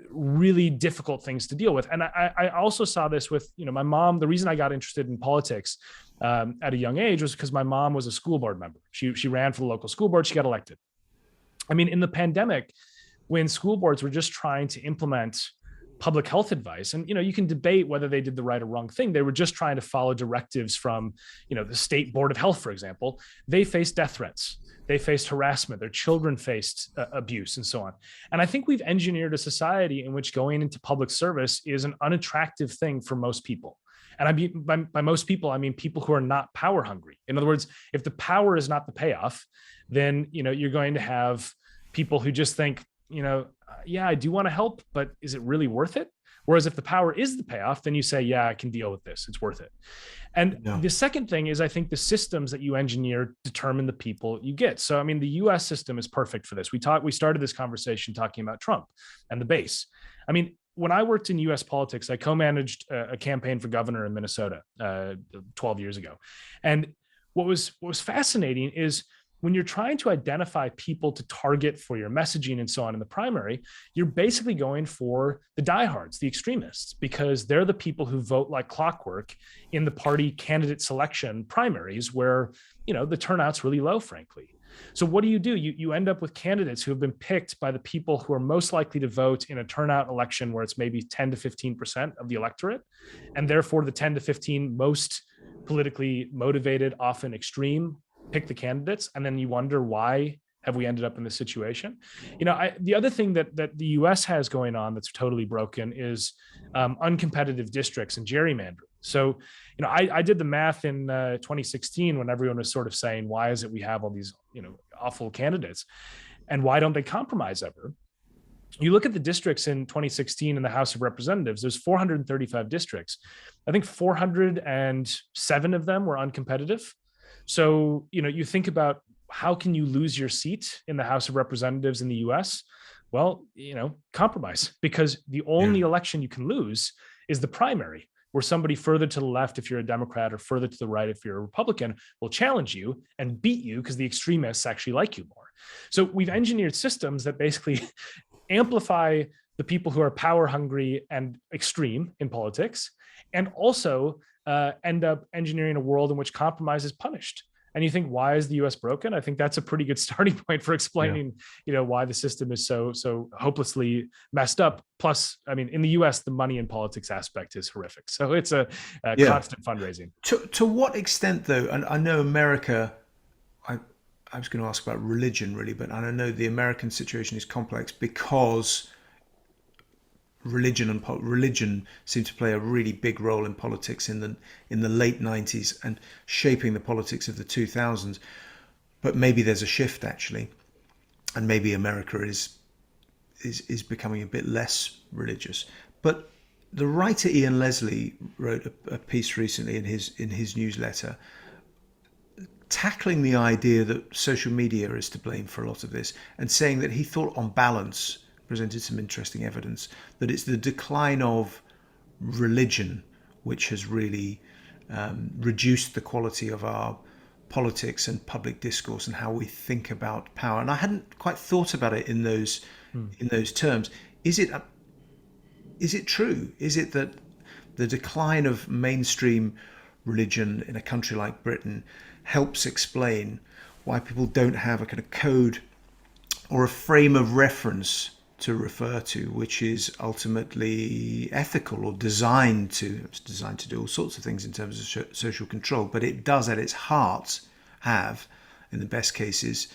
really difficult things to deal with. And I also saw this with, my mom. The reason I got interested in politics at a young age was because my mom was a school board member. She ran for the local school board. She got elected. I mean, in the pandemic, when school boards were just trying to implement public health advice, and you can debate whether they did the right or wrong thing. They were just trying to follow directives from the state board of health, for example. They faced death threats. They faced harassment. Their children faced abuse, and so on. And I think we've engineered a society in which going into public service is an unattractive thing for most people. And I mean, by most people, I mean people who are not power hungry. In other words, if the power is not the payoff, then you're going to have people who just think, yeah, I do want to help, but is it really worth it? Whereas if the power is the payoff, then you say, yeah, I can deal with this. It's worth it. And Yeah. the second thing is, I think the systems that you engineer determine the people you get. So, I mean, the US system is perfect for this. We started this conversation talking about Trump and the base. I mean, when I worked in US politics, I co-managed a campaign for governor in Minnesota 12 years ago. And what was fascinating is when you're trying to identify people to target for your messaging and so on in the primary, you're basically going for the diehards, the extremists, because they're the people who vote like clockwork in the party candidate selection primaries where, the turnout's really low, frankly. So what do? You end up with candidates who have been picked by the people who are most likely to vote in a turnout election where it's maybe 10 to 15% of the electorate, and therefore the 10 to 15 most politically motivated, often extreme, pick the candidates, and then you wonder, why have we ended up in this situation? The other thing that the US has going on that's totally broken is uncompetitive districts and gerrymandering. So, I did the math in 2016 when everyone was sort of saying, why is it we have all these, awful candidates, and why don't they compromise ever? You look at the districts in 2016 in the House of Representatives, there's 435 districts. I think 407 of them were uncompetitive. So, you think about, how can you lose your seat in the House of Representatives in the US? Well, compromise, because the only election you can lose is the primary, where somebody further to the left, if you're a Democrat, or further to the right, if you're a Republican, will challenge you and beat you because the extremists actually like you more. So we've engineered systems that basically amplify the people who are power hungry and extreme in politics, and also end up engineering a world in which compromise is punished. And you think, why is the US broken? I think that's a pretty good starting point for explaining, why the system is so hopelessly messed up. Plus, I mean, in the US, the money in politics aspect is horrific. So it's a constant fundraising. To what extent, though, and I know America, I was going to ask about religion, really, but I know the American situation is complex because religion seemed to play a really big role in politics in the late 90s and shaping the politics of the 2000s. But maybe there's a shift, actually, and maybe America is becoming a bit less religious. But the writer Ian Leslie wrote a piece recently in his newsletter tackling the idea that social media is to blame for a lot of this, and saying that he thought, on balance, presented some interesting evidence that it's the decline of religion which has really reduced the quality of our politics and public discourse and how we think about power. And I hadn't quite thought about it in those terms. Is it true? Is it that the decline of mainstream religion in a country like Britain helps explain why people don't have a kind of code or a frame of reference to refer to, which is ultimately ethical or designed to do all sorts of things in terms of social control, but it does at its heart have, in the best cases,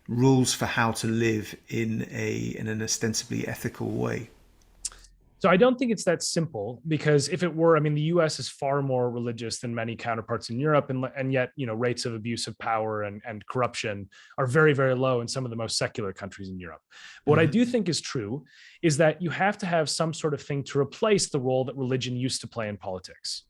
rules for how to live in an ostensibly ethical way? So I don't think it's that simple, because if it were, I mean, the US is far more religious than many counterparts in Europe. And yet, rates of abuse of power and corruption are very, very low in some of the most secular countries in Europe. What I do think is true is that you have to have some sort of thing to replace the role that religion used to play in politics.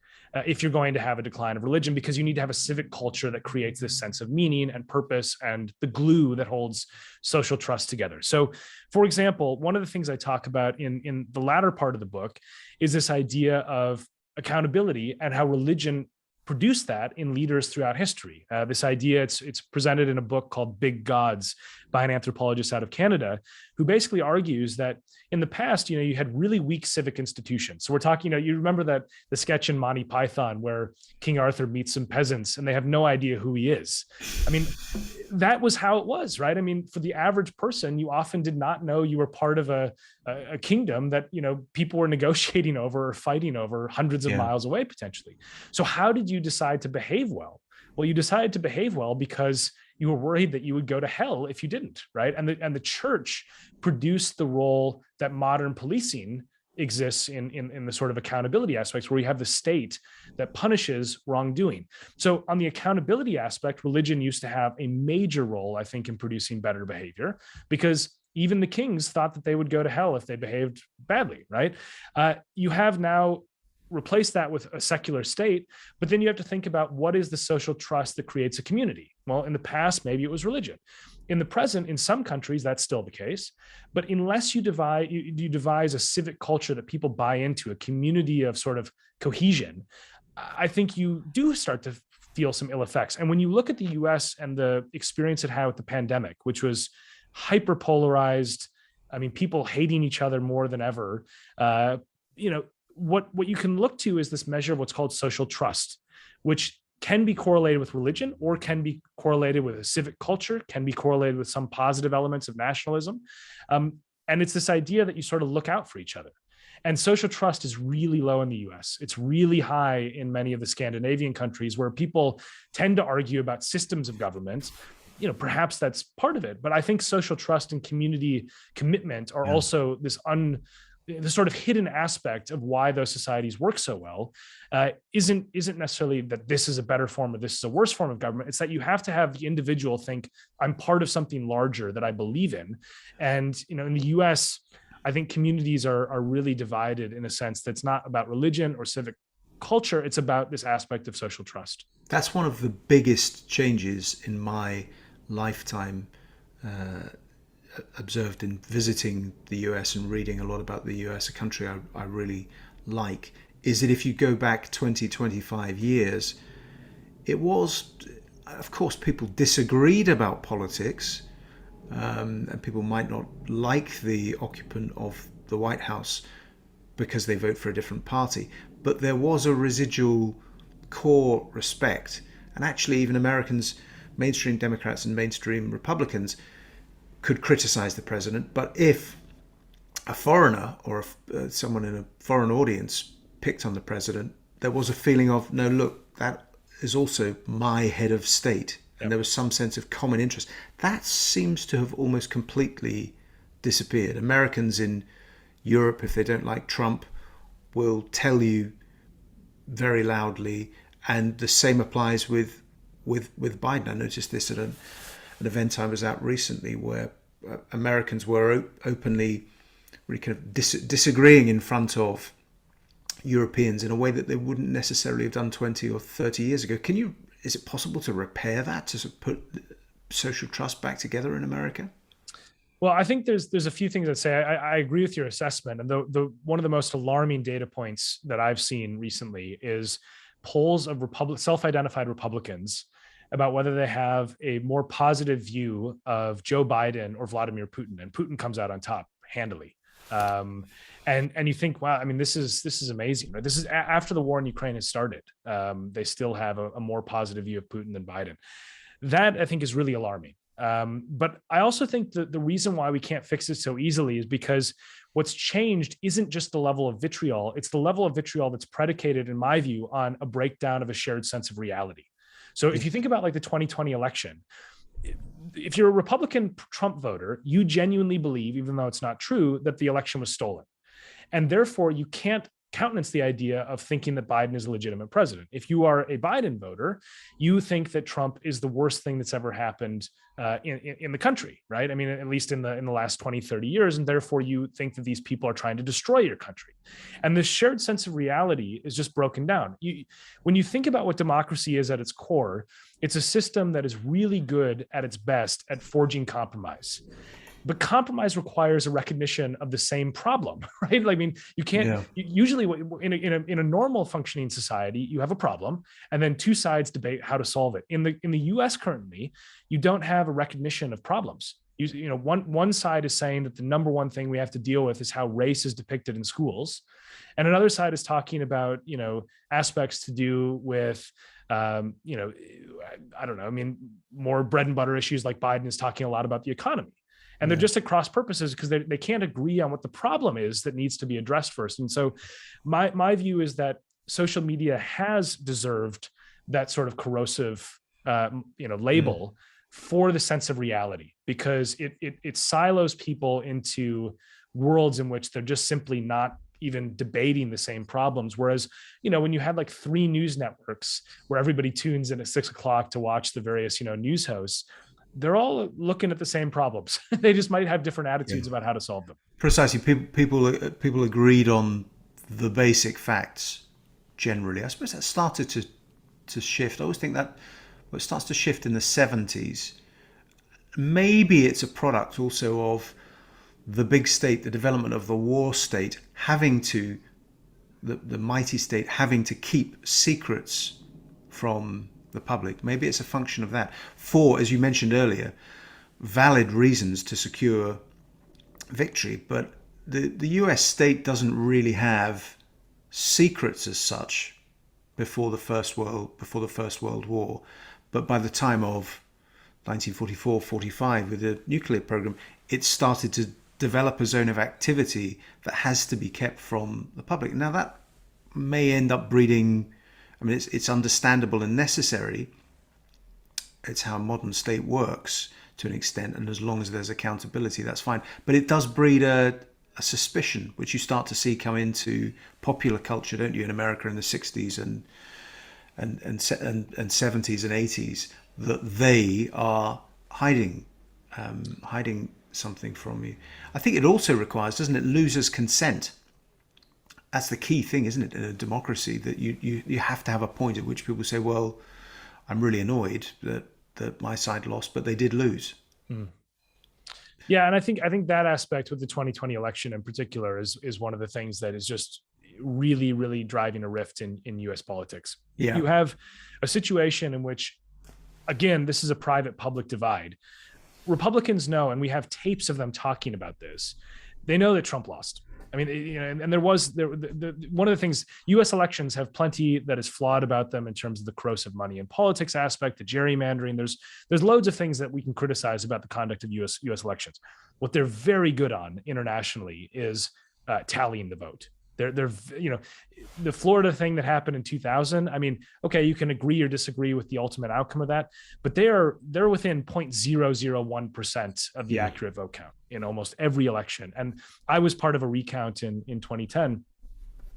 If you're going to have a decline of religion, because you need to have a civic culture that creates this sense of meaning and purpose and the glue that holds social trust together. So, for example, one of the things I talk about in the latter part of the book is this idea of accountability and how religion produced that in leaders throughout history. This idea, it's presented in a book called Big Gods by an anthropologist out of Canada, who basically argues that in the past, you had really weak civic institutions. So we're talking, you remember that the sketch in Monty Python where King Arthur meets some peasants and they have no idea who he is. I mean, that was how it was, right? I mean, for the average person, you often did not know you were part of a kingdom that, people were negotiating over or fighting over hundreds of miles away, potentially. So how did you decide to behave well? Well, you decided to behave well because you were worried that you would go to hell if you didn't, right? And the church produced the role that modern policing exists in the sort of accountability aspects, where you have the state that punishes wrongdoing. So on the accountability aspect, religion used to have a major role, I think, in producing better behavior, because Even the kings thought that they would go to hell if they behaved badly, right? You have now replaced that with a secular state, but then you have to think about what is the social trust that creates a community. Well, in the past, maybe it was religion. In the present, in some countries, that's still the case. But unless you devise a civic culture that people buy into, a community of sort of cohesion, I think you do start to feel some ill effects. And when you look at the US and the experience it had with the pandemic, which was hyper polarized, I mean, people hating each other more than ever, what you can look to is this measure of what's called social trust, which can be correlated with religion or can be correlated with a civic culture, can be correlated with some positive elements of nationalism. And it's this idea that you sort of look out for each other. And social trust is really low in the US. It's really high in many of the Scandinavian countries where people tend to argue about systems of government. Perhaps that's part of it, but I think social trust and community commitment are also this sort of hidden aspect of why those societies work so well. Isn't necessarily that this is a better form or this is a worse form of government. It's that you have to have the individual think, I'm part of something larger that I believe in. And in the US, I think communities are really divided in a sense that's not about religion or civic culture. It's about this aspect of social trust. That's one of the biggest changes in my lifetime, observed in visiting the US and reading a lot about the US, a country I really like, is that if you go back 20, 25 years, it was, of course, people disagreed about politics, and people might not like the occupant of the White House because they vote for a different party, but there was a residual core respect. And actually, even Americans, mainstream Democrats and mainstream Republicans, could criticize the president, but if a foreigner or someone in a foreign audience picked on the president, there was a feeling of, no, look, that is also my head of state. And there was some sense of common interest. That seems to have almost completely disappeared. Americans in Europe, if they don't like Trump, will tell you very loudly, and the same applies with Biden. I noticed this at an event I was at recently where Americans were openly really kind of disagreeing in front of Europeans in a way that they wouldn't necessarily have done 20 or 30 years ago. Is it possible to repair that, to sort of put social trust back together in America? Well, I think there's a few things that say I agree with your assessment. And the one of the most alarming data points that I've seen recently is polls of self-identified Republicans about whether they have a more positive view of Joe Biden or Vladimir Putin, and Putin comes out on top handily. And you think, wow, I mean, this is amazing. Right? This is after the war in Ukraine has started. They still have a more positive view of Putin than Biden. That, I think, is really alarming. But I also think that the reason why we can't fix it so easily is because what's changed isn't just the level of vitriol. It's the level of vitriol that's predicated, in my view, on a breakdown of a shared sense of reality. So if you think about like the 2020 election, if you're a Republican Trump voter, you genuinely believe, even though it's not true, that the election was stolen. And therefore, you can't countenance the idea of thinking that Biden is a legitimate president. If you are a Biden voter, you think that Trump is the worst thing that's ever happened in the country, right? I mean, at least in the last 20, 30 years. And therefore, you think that these people are trying to destroy your country. And this shared sense of reality is just broken down. When you think about what democracy is at its core, it's a system that is really good at its best at forging compromise. But compromise requires a recognition of the same problem, right? I mean, you can't usually in a normal functioning society, you have a problem, and then two sides debate how to solve it. In the U.S. currently, you don't have a recognition of problems. One side is saying that the number one thing we have to deal with is how race is depicted in schools, and another side is talking about aspects to do with I don't know. I mean, more bread and butter issues like Biden is talking a lot about the economy. And they're just at cross purposes because they can't agree on what the problem is that needs to be addressed first. And so my view is that social media has deserved that sort of corrosive, label for the sense of reality, because it silos people into worlds in which they're just simply not even debating the same problems. Whereas, when you had like 3 news networks where everybody tunes in at 6 o'clock to watch the various, news hosts, they're all looking at the same problems. They just might have different attitudes about how to solve them. Precisely. People agreed on the basic facts generally. I suppose that started to shift. I always think that it starts to shift in the 70s. Maybe it's a product also of the big state, the development of the war state, having to, the mighty state having to keep secrets from the public. Maybe it's a function of that. For, as you mentioned earlier, valid reasons to secure victory. But the US state doesn't really have secrets as such before the First World War. But by the time of 1944-45, with the nuclear program, it started to develop a zone of activity that has to be kept from the public. Now that may end up breeding, I mean, it's understandable and necessary. It's how a modern state works to an extent, and as long as there's accountability, that's fine. But it does breed a suspicion, which you start to see come into popular culture, don't you, in America in the 60s and 70s and 80s, that they are hiding something from you. I think it also requires, doesn't it, losers' consent. That's the key thing, isn't it, in a democracy, that you have to have a point at which people say, well, I'm really annoyed that my side lost, but they did lose. Mm. Yeah, and I think that aspect with the 2020 election in particular is one of the things that is just really, really driving a rift in US politics. Yeah. You have a situation in which, again, this is a private-public divide. Republicans know, and we have tapes of them talking about this, they know that Trump lost. I mean, you know, and there one of the things, U.S. elections have plenty that is flawed about them in terms of the corrosive money in politics aspect, the gerrymandering. There's loads of things that we can criticize about the conduct of U.S. elections. What they're very good on internationally is tallying the vote. They're you know, the Florida thing that happened in 2000. I mean, okay, you can agree or disagree with the ultimate outcome of that, but they're within 0.001% of the accurate vote count in almost every election. And I was part of a recount in 2010.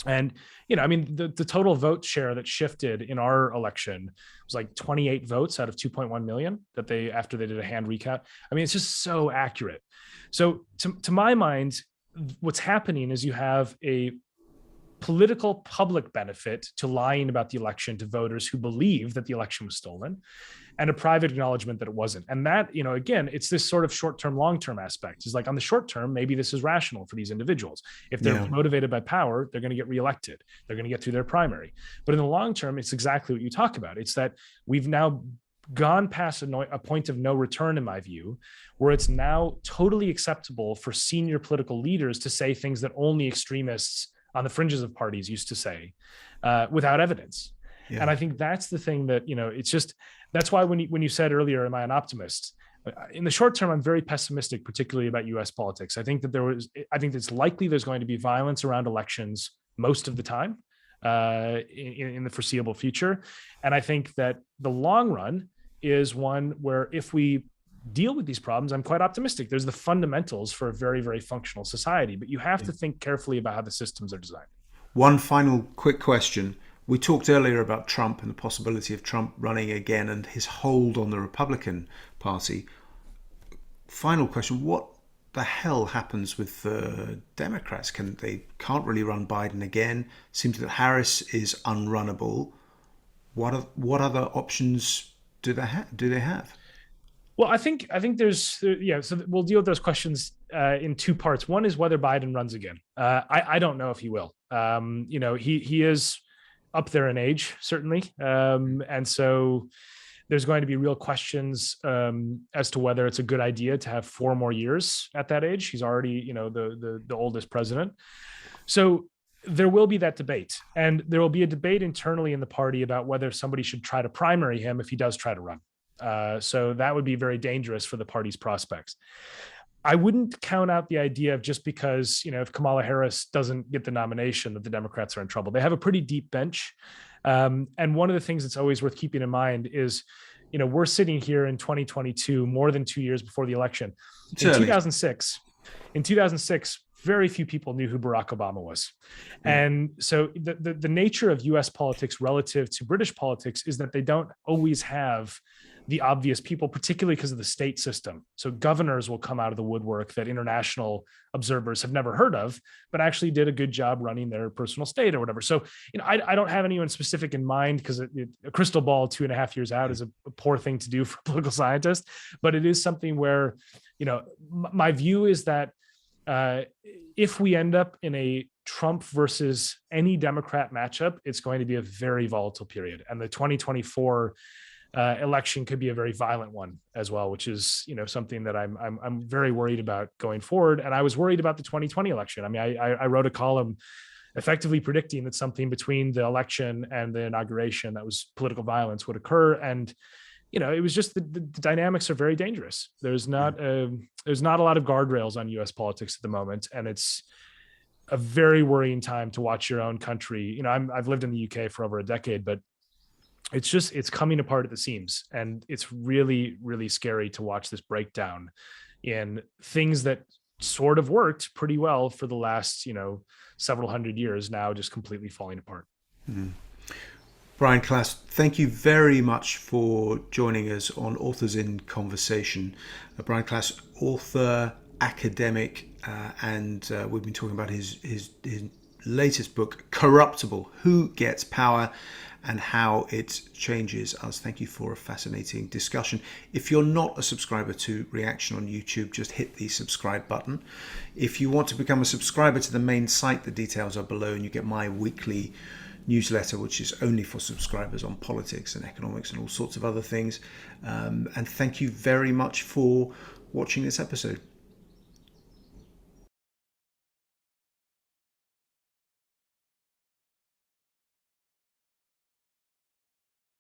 And, you know, I mean, the total vote share that shifted in our election was like 28 votes out of 2.1 million that after they did a hand recount. I mean, it's just so accurate. So to my mind, what's happening is you have a political public benefit to lying about the election to voters who believe that the election was stolen, and a private acknowledgement that it wasn't. And that, you know, again, it's this sort of short-term, long-term aspect. It's like on the short term, maybe this is rational for these individuals. If they're motivated by power, they're going to get reelected. They're going to get through their primary. But in the long term, it's exactly what you talk about. It's that we've now gone past a point of no return, in my view, where it's now totally acceptable for senior political leaders to say things that only extremists on the fringes of parties used to say without evidence. Yeah. And I think that's the thing that, you know, it's just, that's why when you said earlier, am I an optimist? In the short term, I'm very pessimistic, particularly about US politics. I think it's likely there's going to be violence around elections most of the time in the foreseeable future. And I think that the long run is one where if we deal with these problems, I'm quite optimistic. There's the fundamentals for a very, very functional society, but you have to think carefully about how the systems are designed. One final quick question. We talked earlier about Trump and the possibility of Trump running again and his hold on the Republican Party. Final question. What the hell happens with the Democrats? They can't really run Biden again. Seems that Harris is unrunnable. What other options do they have? Well, I think there's, so we'll deal with those questions in two parts. One is whether Biden runs again. I don't know if he will. You know, he is up there in age, certainly. And so there's going to be real questions as to whether it's a good idea to have 4 more years at that age. He's already, you know, the oldest president. So there will be that debate. And there will be a debate internally in the party about whether somebody should try to primary him if he does try to run. So that would be very dangerous for the party's prospects. I wouldn't count out the idea of just because, you know, if Kamala Harris doesn't get the nomination, that the Democrats are in trouble. They have a pretty deep bench. And one of the things that's always worth keeping in mind is, you know, we're sitting here in 2022, more than 2 years before the election. In 2006, very few people knew who Barack Obama was. Yeah. And so the nature of US politics relative to British politics is that they don't always have the obvious people, particularly because of the state system. So governors will come out of the woodwork that international observers have never heard of, but actually did a good job running their personal state or whatever. So, I don't have anyone specific in mind, because a crystal ball 2.5 years out is a poor thing to do for a political scientist, but it is something where, my view is that if we end up in a Trump versus any Democrat matchup, it's going to be a very volatile period. And the 2024 election could be a very violent one as well, which is, something that I'm very worried about going forward. And I was worried about the 2020 election. I mean, I wrote a column effectively predicting that something between the election and the inauguration that was political violence would occur. And, it was just the dynamics are very dangerous. There's not a lot of guardrails on US politics at the moment. And it's a very worrying time to watch your own country. I've lived in the UK for over a decade, but it's coming apart at the seams. And it's really, really scary to watch this breakdown in things that sort of worked pretty well for the last, several hundred years, now just completely falling apart. Mm-hmm. Brian Klaas, thank you very much for joining us on Authors in Conversation. Brian Klaas, author, academic, and we've been talking about his latest book, Corruptible: Who Gets Power and How It Changes Us. Thank you for a fascinating discussion. If you're not a subscriber to Reaction on YouTube, just hit the subscribe button. If you want to become a subscriber to the main site, the details are below, and you get my weekly newsletter, which is only for subscribers, on politics and economics and all sorts of other things. And thank you very much for watching this episode.